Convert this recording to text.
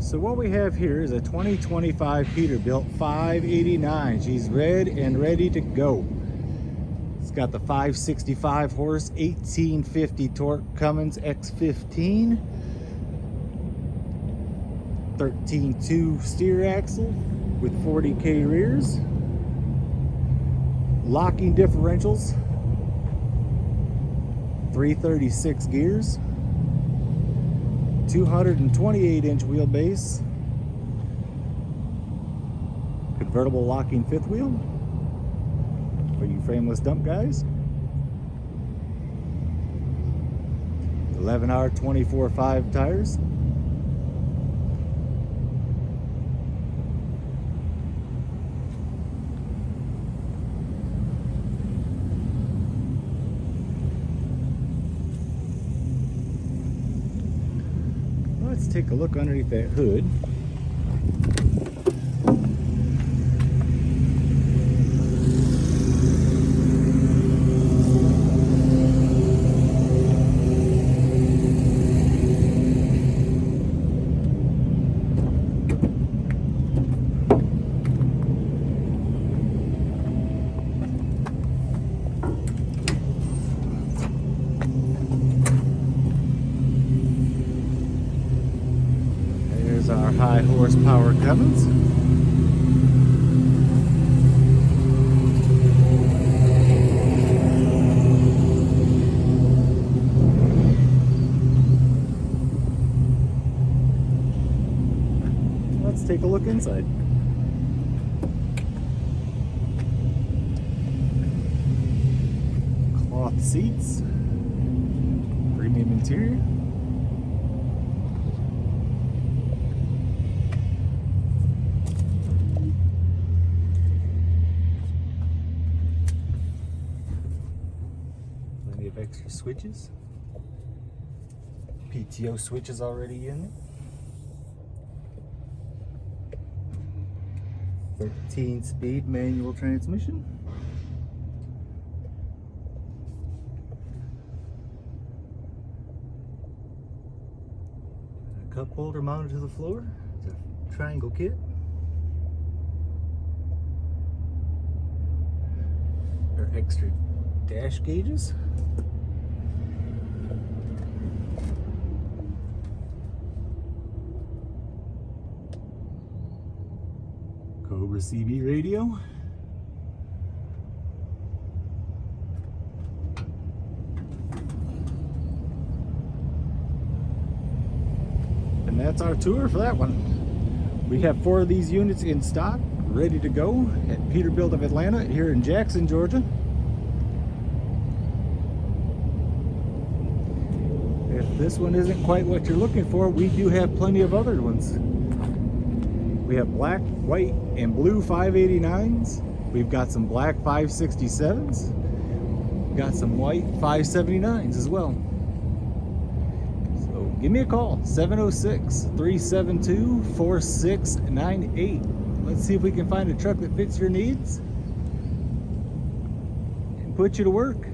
So what we have here is a 2025 Peterbilt 589. She's red and ready to go. It's got the 565 horse, 1850 torque Cummins X15, 13.2 steer axle with 40K rears, locking differentials, 336 gears, 228-inch wheelbase, convertible locking fifth wheel for you frameless dump guys, 11R 24/5 tires, let's take a look underneath that hood. Our high horsepower Cummins. Let's take a look inside. Cloth seats, premium interior. Of extra switches, PTO switches already in it, 13-speed manual transmission, a cup holder mounted to the floor. It's a triangle kit. Our extra dash gauges, Cobra CB radio, and that's our tour for that one. We have 4 of these units in stock, ready to go at Peterbilt of Atlanta here in Jackson, Georgia. If this one isn't quite what you're looking for, we do have plenty of other ones. We have black, white, and blue 589s. We've got some black 567s. We've got some white 579s as well. So give me a call, 706-372-4698. Let's see if we can find a truck that fits your needs and put you to work.